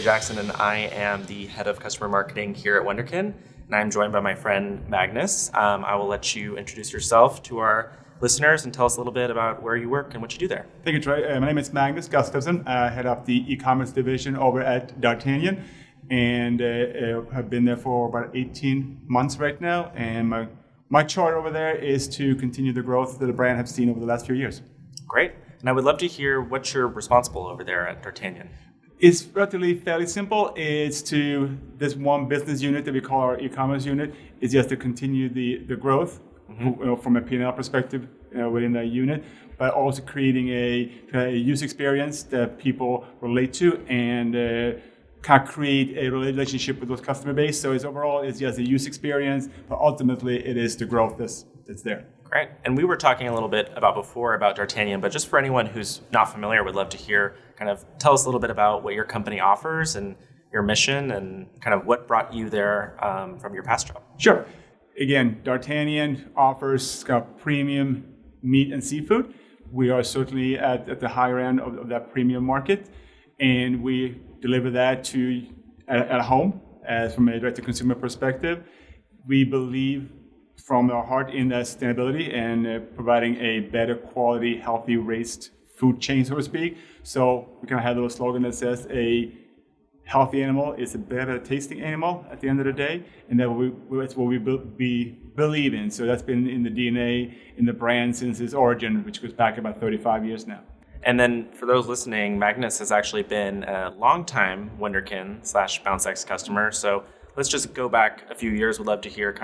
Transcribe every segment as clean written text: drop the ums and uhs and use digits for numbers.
Jackson, and I am the head of customer marketing here at Wunderkind, and I'm joined by my friend Magnus. I will let you introduce yourself to our listeners and tell us a little bit about where you work and what you do there. Thank you, Trey. My name is Magnus Gustafsson. I head up the e-commerce division over at D'Artagnan, and have been there for about 18 months right now. And my charge over there is to continue the growth that the brand has seen over the last few years. Great. And I would love to hear what you're responsible over there at D'Artagnan. It's relatively fairly simple. It's to this one business unit that we call our e-commerce unit is just to continue the growth from a P&L perspective within that unit, but also creating a user experience that people relate to and kind of create a relationship with those customer base. So it's just a user experience, but ultimately it is the growth that's there. Great. And we were talking a little bit before about D'Artagnan, but just for anyone who's not familiar, would love to hear, tell us a little bit about what your company offers and your mission and kind of what brought you there from your past job. Sure. Again, D'Artagnan offers premium meat and seafood. We are certainly at the higher end of that premium market, and we deliver that at home from a direct-to-consumer perspective. We believe from our heart in that sustainability and providing a better quality, healthy raised food chain, so to speak. So we kind of have a little slogan that says a healthy animal is a better tasting animal at the end of the day, and that's what we believe in. So that's been in the DNA, in the brand since its origin, which goes back about 35 years now. And then for those listening, Magnus has actually been a longtime Wunderkind / BounceX customer. So let's just go back a few years. We'd love to hear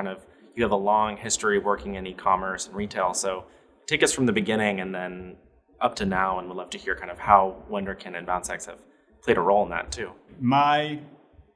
you have a long history working in e-commerce and retail. So take us from the beginning and then up to now, and we'd love to hear how Wunderkind and BounceX have played a role in that too. My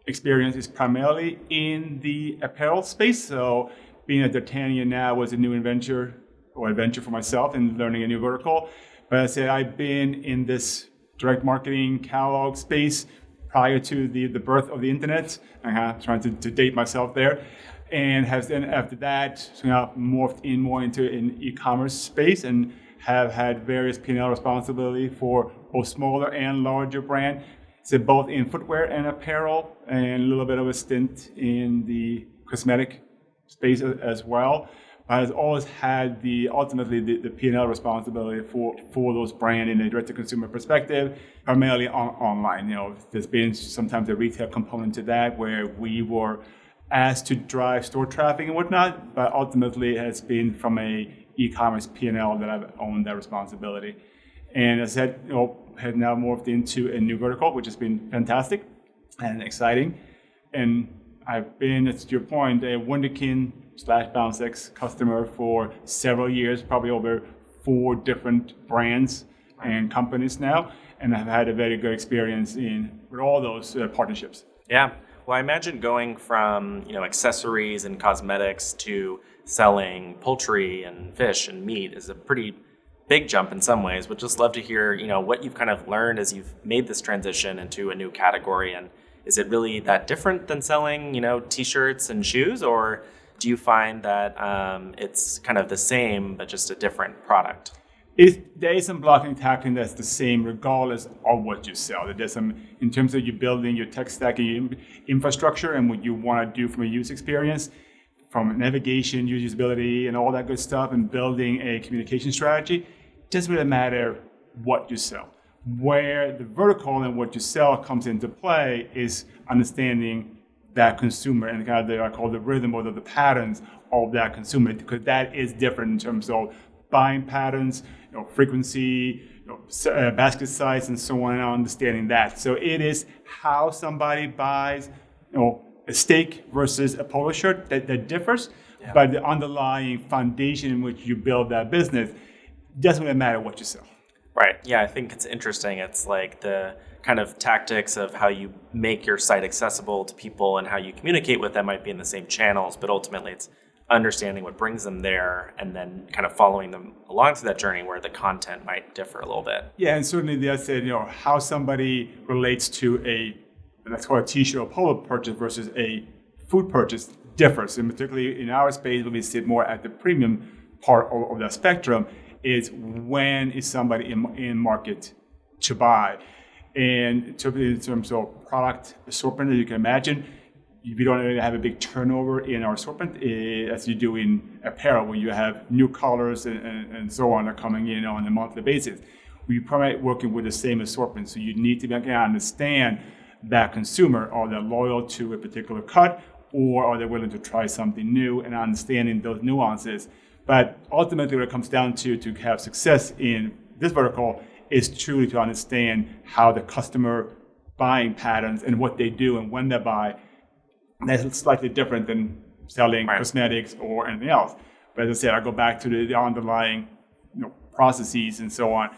experience is primarily in the apparel space. So being at D'Artagnan now was a new adventure for myself and learning a new vertical. But as I said, I've been in this direct marketing catalog space prior to the birth of the internet. I'm trying to date myself there. And has then after that morphed in more into an e-commerce space and have had various P&L responsibility for both smaller and larger brands. So both in footwear and apparel, and a little bit of a stint in the cosmetic space as well. But has always had ultimately the P&L responsibility for those brands in a direct-to-consumer perspective, primarily online. There's been sometimes a retail component to that where we were asked to drive store traffic and whatnot, but ultimately it has been from a e-commerce P&L that I've owned that responsibility. And as I said, had now morphed into a new vertical, which has been fantastic and exciting. And I've been, to your point, a Wunderkind / BounceX customer for several years, probably over 4 different brands and companies now, and I've had a very good experience with all those partnerships. Yeah. Well, I imagine going from accessories and cosmetics to selling poultry and fish and meat is a pretty big jump in some ways. Would just love to hear what you've kind of learned as you've made this transition into a new category, and is it really that different than selling t-shirts and shoes, or do you find that it's kind of the same but just a different product? There is some blocking and tackling that's the same regardless of what you sell. There's some, in terms of you building your tech stack and your infrastructure and what you want to do from a user experience, from navigation, usability, and all that good stuff, and building a communication strategy. It doesn't really matter what you sell. Where the vertical and what you sell comes into play is understanding that consumer and I call the rhythm or the patterns of that consumer, because that is different in terms of buying patterns, frequency, basket size, and so on, and understanding that. So it is how somebody buys, a steak versus a polo shirt that differs, but the underlying foundation in which you build that business doesn't really matter what you sell. Right. Yeah, I think it's interesting. It's like the kind of tactics of how you make your site accessible to people and how you communicate with them might be in the same channels, but ultimately it's understanding what brings them there and then kind of following them along through that journey where the content might differ a little bit. Yeah, and certainly that said, how somebody relates to let's call it a t-shirt or polo purchase versus a food purchase differs. And particularly in our space, when we sit more at the premium part of that spectrum, is when is somebody in market to buy. And in terms of product assortment, as you can imagine, we don't really have a big turnover in our assortment as you do in apparel, where you have new colors and so on are coming in on a monthly basis. We're probably working with the same assortment, so you need to be able to understand that consumer. Are they loyal to a particular cut, or are they willing to try something new, and understanding those nuances. But ultimately, what it comes down to have success in this vertical is truly to understand how the customer buying patterns and what they do and when they buy. That's slightly different than selling cosmetics or anything else. But as I said, I go back to the underlying processes and so on.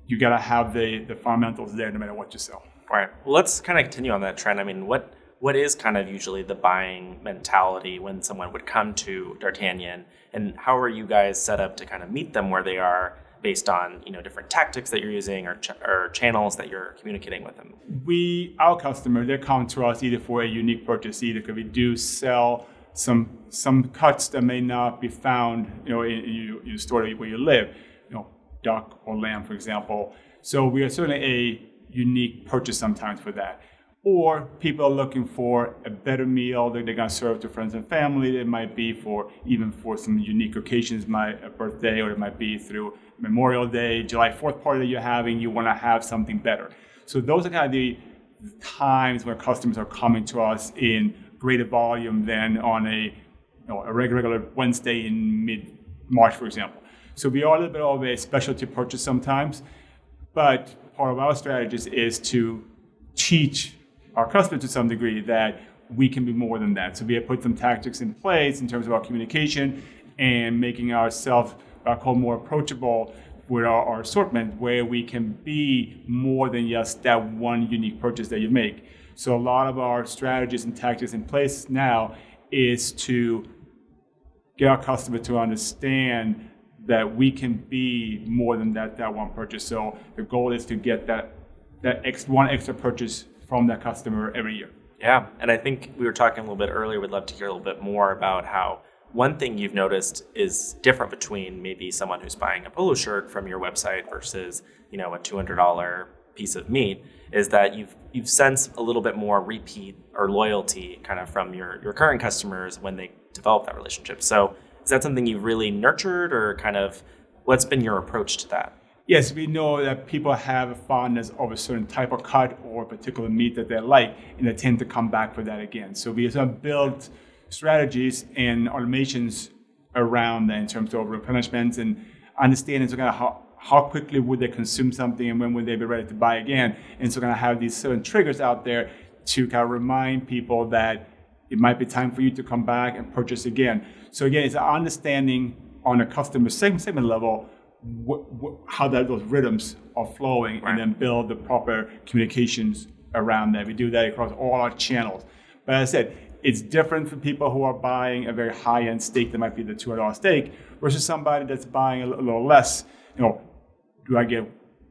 You got to have the fundamentals there no matter what you sell. Right. Well, let's kind of continue on that trend. I mean, what is kind of usually the buying mentality when someone would come to D'Artagnan, and how are you guys set up to kind of meet them where they are based on different tactics that you're using or channels that you're communicating with them? Our customers, they come to us either for a unique purchase, either because we do sell some cuts that may not be found in your store where you live, duck or lamb, for example. So we are certainly a unique purchase sometimes for that. Or people are looking for a better meal that they're going to serve to friends and family. It might be for some unique occasions, a birthday, or it might be through Memorial Day, July 4th party that you're having. You want to have something better. So those are kind of the times where customers are coming to us in greater volume than on a regular Wednesday in mid-March, for example. So we are a little bit of a specialty purchase sometimes, but part of our strategy is to teach our customers to some degree that we can be more than that. So we have put some tactics in place in terms of our communication and making ourselves, I call, more approachable with our assortment, where we can be more than just that one unique purchase that you make. So a lot of our strategies and tactics in place now is to get our customer to understand that we can be more than that one purchase. So the goal is to get that one extra purchase from that customer every year. Yeah, and I think we were talking a little bit earlier. We'd love to hear a little bit more about how one thing you've noticed is different between maybe someone who's buying a polo shirt from your website versus a $200 piece of meat, is that you've sensed a little bit more repeat or loyalty kind of from your current customers when they develop that relationship. So is that something you've really nurtured, or kind of what's been your approach to that? Yes, we know that people have a fondness of a certain type of cut or a particular meat that they like, and they tend to come back for that again. So we have built strategies and automations around that in terms of replenishments and understanding kind of how quickly would they consume something and when would they be ready to buy again. And so kind of have these certain triggers out there to kind of remind people that it might be time for you to come back and purchase again. So again, it's an understanding on a customer segment level how those rhythms are flowing, and then build the proper communications around that. We do that across all our channels. But as I said, it's different for people who are buying a very high-end steak that might be the $200 steak versus somebody that's buying a little less. Do I get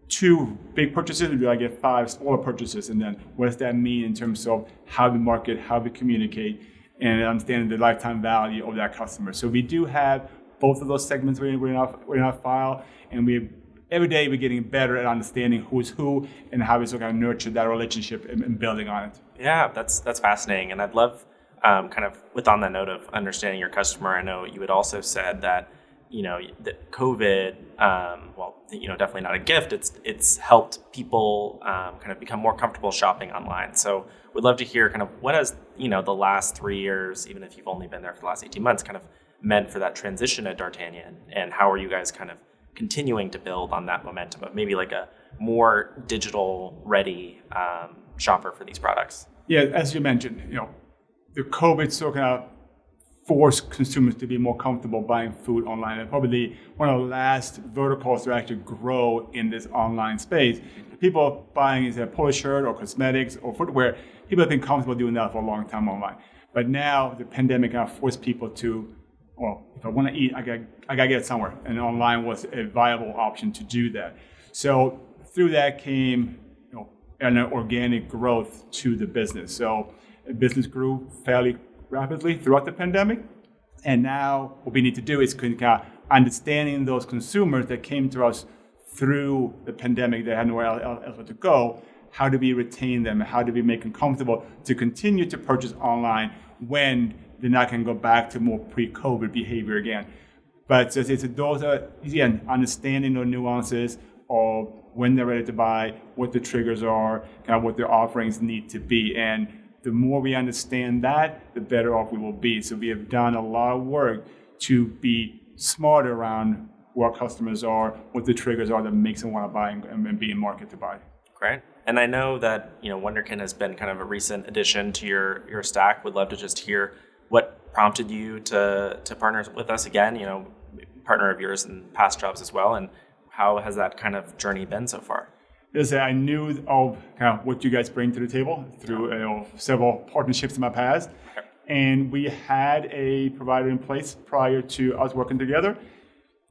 2 big purchases, or do I get 5 smaller purchases? And then what does that mean in terms of how we market, how we communicate, and understanding the lifetime value of that customer? So we do have both of those segments in our file, and every day we're getting better at understanding who's who and how we sort of nurture that relationship and building on it. Yeah, that's fascinating, and I'd love kind of on that note of understanding your customer. I know you had also said that that COVID, definitely not a gift. It's helped people kind of become more comfortable shopping online. So we'd love to hear kind of what has the last 3 years, even if you've only been there for the last 18 months, kind of meant for that transition at D'Artagnan, and how are you guys kind of continuing to build on that momentum of maybe like a more digital ready shopper for these products? Yeah, as you mentioned, the COVID sort of forced consumers to be more comfortable buying food online. And probably one of the last verticals to actually grow in this online space. People buying is a polo shirt or cosmetics or footwear. People have been comfortable doing that for a long time online. But now the pandemic kind of forced people to, if I want to eat, I gotta get it somewhere. And online was a viable option to do that. So through that came an organic growth to the business. So the business grew fairly rapidly throughout the pandemic. And now what we need to do is kind of understanding those consumers that came to us through the pandemic that had nowhere else to go. how do we retain them? How do we make them comfortable to continue to purchase online when they're not going to go back to more pre-COVID behavior again? But it's those are, again, understanding the nuances of when they're ready to buy, what the triggers are, kind of what their offerings need to be. And the more we understand that, the better off we will be. So we have done a lot of work to be smarter around who our customers are, what the triggers are that makes them want to buy and be in market to buy. Great. And I know that, Wunderkind has been kind of a recent addition to your stack. Would love to just hear what prompted you to partner with us again, partner of yours in past jobs as well. And how has that kind of journey been so far? Is that I knew of kind of what you guys bring to the table through several partnerships in my past. Okay. And we had a provider in place prior to us working together.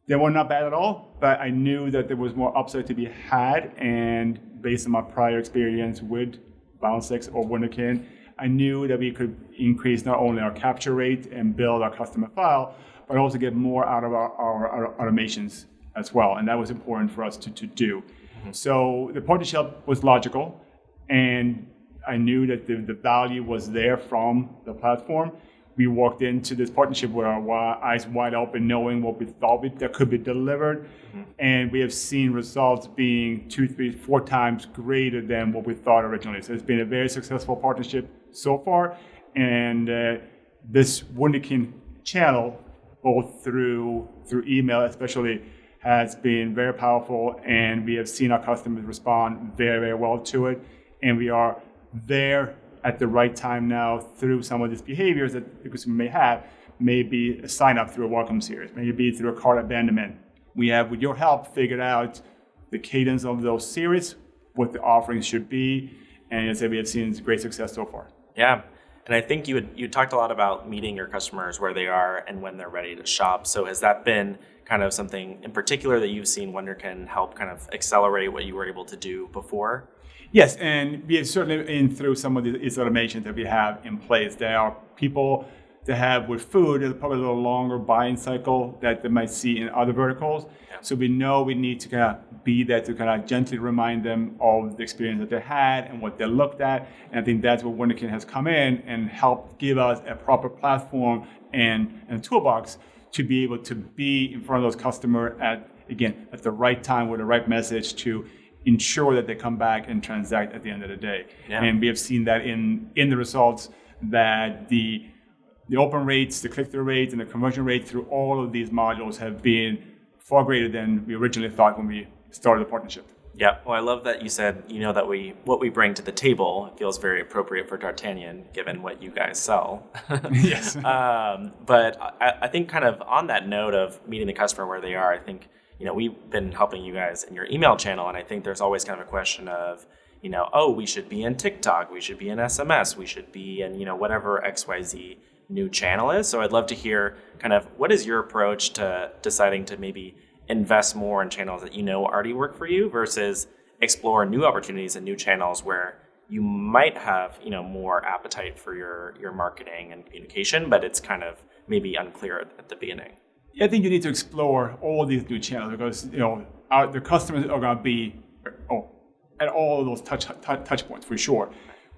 They were not bad at all, but I knew that there was more upside to be had. And based on my prior experience with BounceX or Wunderkind, I knew that we could increase not only our capture rate and build our customer file, but also get more out of our automations as well. And that was important for us to do. Mm-hmm. So the partnership was logical, and I knew that the value was there from the platform. We walked into this partnership with our eyes wide open, knowing what we thought that could be delivered. Mm-hmm. And we have seen results being 2, 3, 4 times greater than what we thought originally. So it's been a very successful partnership so far. And this Wunderkind channel, both through email especially, has been very powerful. And we have seen our customers respond very, very well to it. And we are there at the right time now through some of these behaviors that the consumer may have, maybe a sign up through a welcome series, maybe through a cart abandonment. We have, with your help, figured out the cadence of those series, what the offerings should be, and as I said, we have seen great success so far. Yeah, and I think you talked a lot about meeting your customers where they are and when they're ready to shop. So has that been kind of something in particular that you've seen Wunderkind help kind of accelerate what you were able to do before? Yes, and we have certainly been through some of these automations that we have in place. There are people that have with food, there's probably a little longer buying cycle that they might see in other verticals. Yeah. So we know we need to kind of be there to kind of gently remind them of the experience that they had and what they looked at. And I think that's where Wunderkind has come in and helped give us a proper platform and a toolbox to be able to be in front of those customers at the right time with the right message to ensure that they come back and transact at the end of the day. Yeah. And we have seen that in the results that the open rates, the click-through rates, and the conversion rate through all of these modules have been far greater than we originally thought when we started the partnership. Yeah, well, I love that you said, that what we bring to the table feels very appropriate for D'Artagnan, given what you guys sell. Yes. But I think kind of on that note of meeting the customer where they are, I think, we've been helping you guys in your email channel, and I think there's always kind of a question of, we should be in TikTok, we should be in SMS, we should be in, whatever XYZ new channel is. So I'd love to hear kind of what is your approach to deciding to maybe invest more in channels that already work for you versus explore new opportunities and new channels where you might have, more appetite for your marketing and communication, but it's kind of maybe unclear at the beginning. I think you need to explore all these new channels because the customers are going to be at all of those touch points for sure.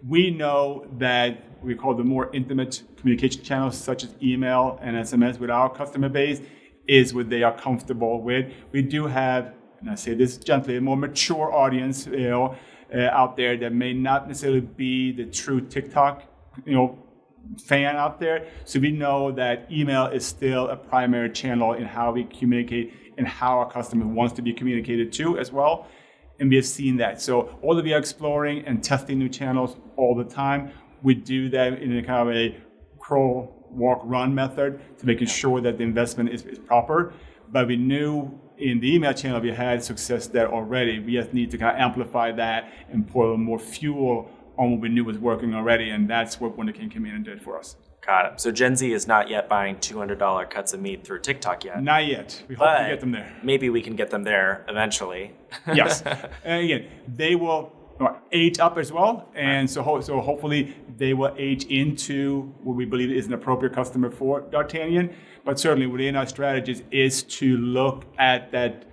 We know that we call the more intimate communication channels such as email and SMS with our customer base is what they are comfortable with. We do have, and I say this gently, a more mature audience out there that may not necessarily be the true TikTok fan out there. So we know that email is still a primary channel in how we communicate and how our customer wants to be communicated to as well. And we have seen that. So although we are exploring and testing new channels all the time, we do that in a kind of a crawl, walk, run method to making sure that the investment is proper. But we knew in the email channel we had success there already. We just need to kind of amplify that and pour a little more fuel on what we knew was working already, and that's what Wunderkind came in and did for us. Got it. So Gen Z is not yet buying $200 cuts of meat through TikTok yet. Not yet. We hope to get them there. Maybe we can get them there eventually. Yes. And again, they will age up as well, and so hopefully they will age into what we believe is an appropriate customer for D'Artagnan. But certainly within our strategies is to look at that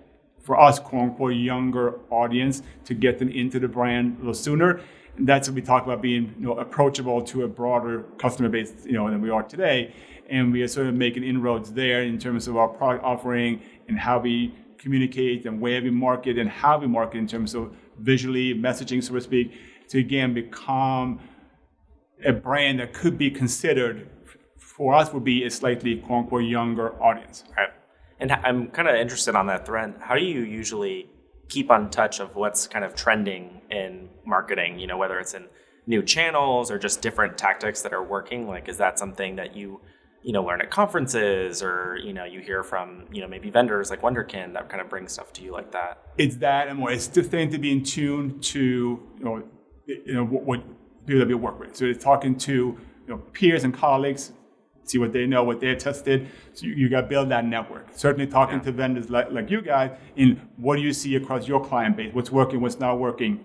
for us, quote unquote, younger audience to get them into the brand a little sooner. And that's what we talk about being approachable to a broader customer base than we are today. And we are sort of making inroads there in terms of our product offering and how we communicate and where we market and how we market in terms of visually messaging, so to speak, to again become a brand that could be considered for us would be a slightly quote unquote younger audience. Right. And I'm kind of interested on that thread. How do you usually keep on touch of what's kind of trending in marketing, whether it's in new channels or just different tactics that are working? Like, is that something that you learn at conferences or, you hear from, maybe vendors like Wunderkind that kind of bring stuff to you like that? It's that and more. It's the thing to be in tune to, what people that we work with. So it's talking to, peers and colleagues, see what they know, what they've tested. So you got to build that network. Certainly talking to vendors like you guys in what do you see across your client base, what's working, what's not working,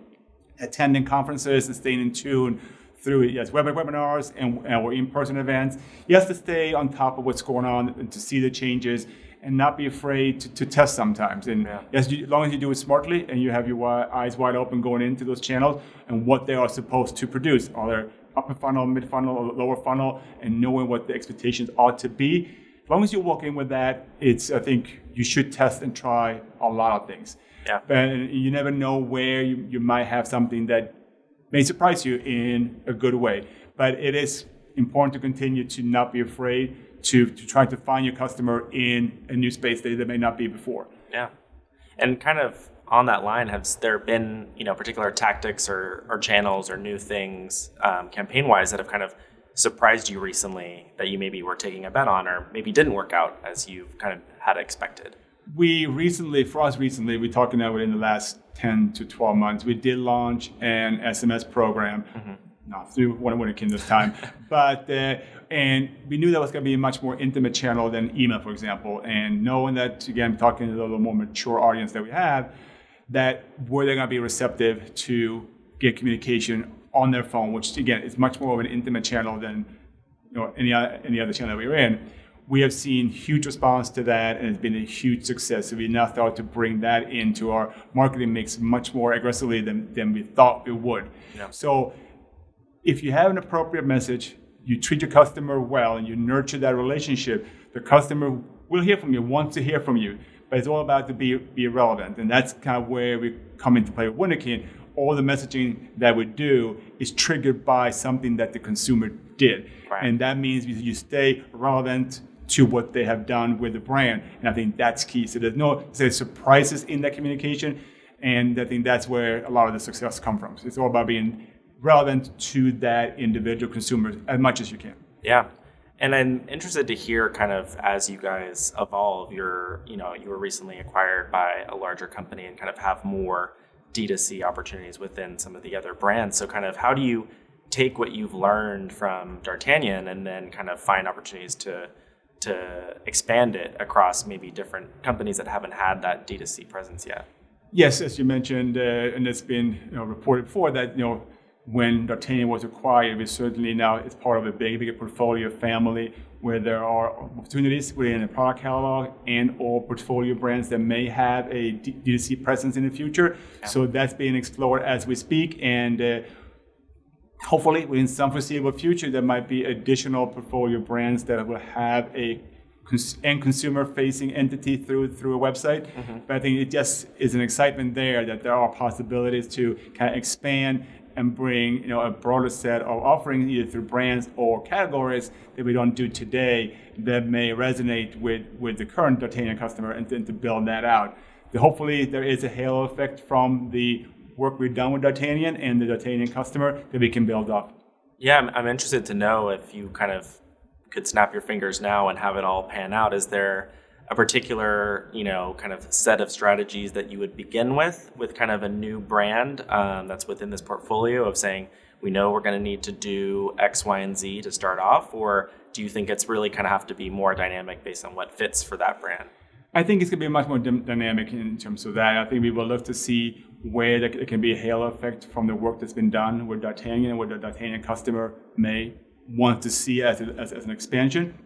attending conferences and staying in tune through webinars and or in-person events. You have to stay on top of what's going on and to see the changes and not be afraid to test sometimes. And as long as you do it smartly and you have your eyes wide open going into those channels and what they are supposed to produce. Are they upper funnel, mid funnel, or lower funnel, and knowing what the expectations ought to be. As long as you walk in with that, I think you should test and try a lot of things. Yeah. And you never know where you might have something that may surprise you in a good way. But it is important to continue to not be afraid to try to find your customer in a new space that they may not be before. Yeah. And kind of on that line, has there been, particular tactics or channels or new things campaign-wise that have kind of surprised you recently that you maybe were taking a bet on or maybe didn't work out as you kind of had expected? We're talking now within the last 10 to 12 months, we did launch an SMS program, not through Wunderkind this time, but and we knew that was going to be a much more intimate channel than email, for example. And knowing that, again, talking to a little more mature audience that we have, that were they going to be receptive to get communication on their phone, which again is much more of an intimate channel than any other channel that we were in. We have seen huge response to that, and it's been a huge success. So we now thought to bring that into our marketing mix much more aggressively than we thought we would. Yeah. So if you have an appropriate message, you treat your customer well, and you nurture that relationship, the customer will hear from you, wants to hear from you. But it's all about to be relevant, and that's kind of where we come into play with Wunderkind. All the messaging that we do is triggered by something that the consumer did. Right. And that means you stay relevant to what they have done with the brand. And I think that's key. So there's no surprises in that communication. And I think that's where a lot of the success comes from. So it's all about being relevant to that individual consumer as much as you can. Yeah. And I'm interested to hear kind of as you guys evolve, you were recently acquired by a larger company and kind of have more D2C opportunities within some of the other brands. So kind of how do you take what you've learned from D'Artagnan and then kind of find opportunities to expand it across maybe different companies that haven't had that D2C presence yet? Yes, as you mentioned, and it's been reported before that when D'Artagnan was acquired, we certainly now it's part of a bigger portfolio family where there are opportunities within a product catalog and or portfolio brands that may have a D2C presence in the future. Yeah. So that's being explored as we speak, and hopefully within some foreseeable future, there might be additional portfolio brands that will have a consumer-facing entity through a website. Mm-hmm. But I think it just is an excitement there that there are possibilities to kind of expand and bring a broader set of offerings either through brands or categories that we don't do today that may resonate with the current D'Artagnan customer and to build that out. Hopefully there is a halo effect from the work we've done with D'Artagnan and the D'Artagnan customer that we can build up. Yeah, I'm interested to know if you kind of could snap your fingers now and have it all pan out. Is there a particular, kind of set of strategies that you would begin with kind of a new brand that's within this portfolio of saying, we know we're going to need to do X, Y, and Z to start off? Or do you think it's really kind of have to be more dynamic based on what fits for that brand? I think it's going to be much more dynamic in terms of that. I think we will look to see where there can be a halo effect from the work that's been done with D'Artagnan and what the D'Artagnan customer may want to see as an expansion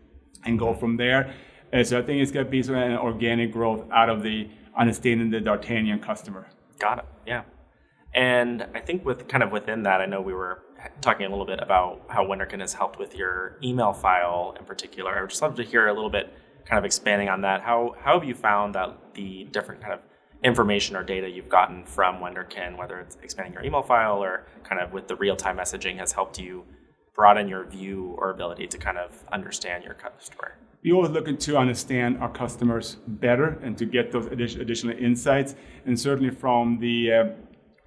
and go from there. And so I think it's going to be sort of an organic growth out of the understanding the D'Artagnan customer. Got it. Yeah. And I think within that, I know we were talking a little bit about how Wunderkind has helped with your email file in particular. I would just love to hear a little bit kind of expanding on that. How have you found that the different kind of information or data you've gotten from Wunderkind, whether it's expanding your email file or kind of with the real-time messaging, has helped you broaden your view or ability to kind of understand your customer? We always looking to understand our customers better and to get those additional insights. And certainly from the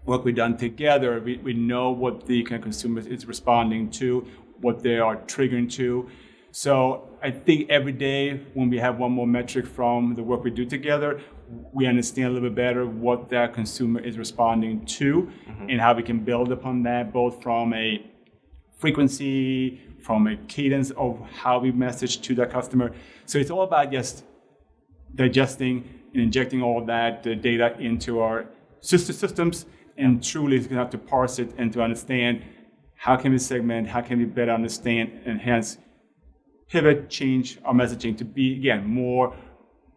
work we've done together, we know what the kind of consumer is responding to, what they are triggering to. So I think every day when we have one more metric from the work we do together, we understand a little bit better what that consumer is responding to and how we can build upon that, both from a frequency, from a cadence of how we message to that customer. So it's all about just digesting and injecting all of that data into our sister systems, and truly it's going to have to parse it and to understand how can we segment, how can we better understand, and hence pivot, change our messaging to be, again, more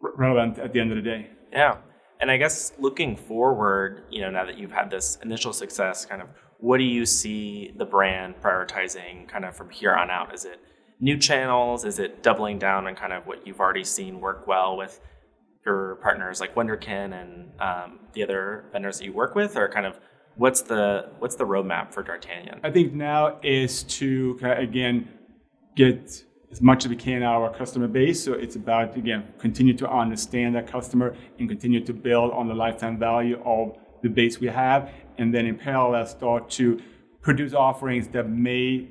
relevant at the end of the day. Yeah. And I guess looking forward, now that you've had this initial success, kind of what do you see the brand prioritizing kind of from here on out? Is it new channels? Is it doubling down on kind of what you've already seen work well with your partners like Wunderkind and the other vendors that you work with? Or kind of what's the roadmap for D'Artagnan? I think now is to, again, get as much as we can out of our customer base. So it's about, again, continue to understand that customer and continue to build on the lifetime value of the base we have. And then in parallel, start to produce offerings that may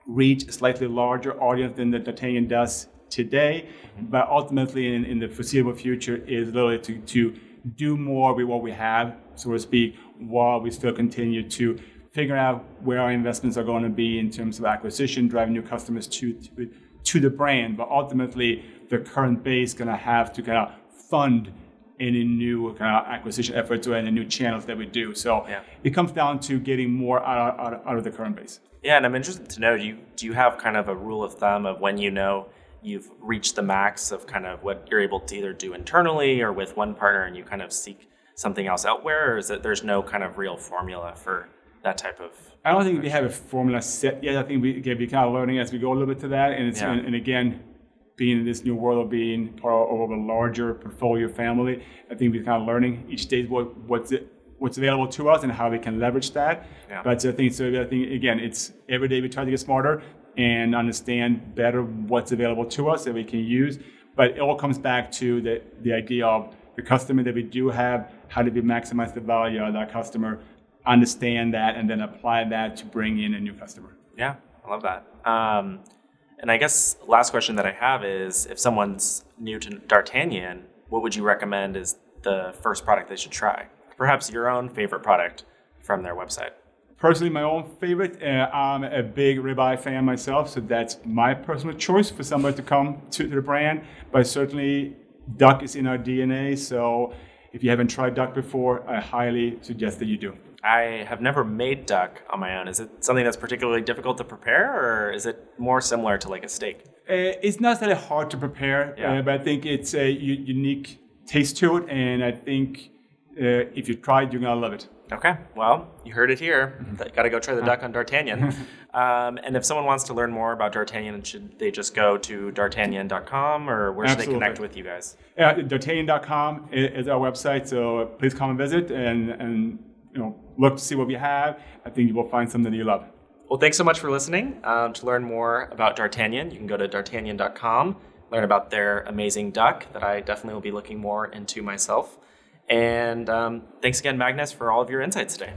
reach a slightly larger audience than the D'Artagnan does today. But ultimately, in the foreseeable future, is literally to do more with what we have, so to speak, while we still continue to figure out where our investments are going to be in terms of acquisition, driving new customers to the brand. But ultimately, the current base is going to have to kind of fund any new kind of acquisition efforts or any new channels that we do. So it comes down to getting more out of the current base. Yeah, and I'm interested to know, do you have kind of a rule of thumb of when you've reached the max of kind of what you're able to either do internally or with one partner and you kind of seek something else elsewhere, or is it there's no kind of real formula for that type of... I don't think we have a formula set yet. I think we kind of learning as we go a little bit to that. And, and again, being in this new world of being part of a larger portfolio family, I think we're kind of learning each day what's available to us and how we can leverage that. Yeah. But I think again, it's every day we try to get smarter and understand better what's available to us that we can use. But it all comes back to the idea of the customer that we do have, how do we maximize the value of that customer, understand that, and then apply that to bring in a new customer. Yeah, I love that. And I guess last question that I have is, if someone's new to D'Artagnan, what would you recommend is the first product they should try? Perhaps your own favorite product from their website. Personally, my own favorite. I'm a big ribeye fan myself, so that's my personal choice for somebody to come to the brand. But certainly, duck is in our DNA, so if you haven't tried duck before, I highly suggest that you do. I have never made duck on my own. Is it something that's particularly difficult to prepare, or is it more similar to like a steak? It's not really hard to prepare, but I think it's a unique taste to it, and I think if you try it, you're going to love it. Okay, well, you heard it here. You got to go try the duck on D'Artagnan. And if someone wants to learn more about D'Artagnan, should they just go to D'Artagnan.com, or where should they connect with you guys? D'Artagnan.com is our website, so please come and visit and look to see what we have. I think you will find something that you love. Well, thanks so much for listening. To learn more about D'Artagnan, you can go to D'Artagnan.com, learn about their amazing duck that I definitely will be looking more into myself. And thanks again, Magnus, for all of your insights today.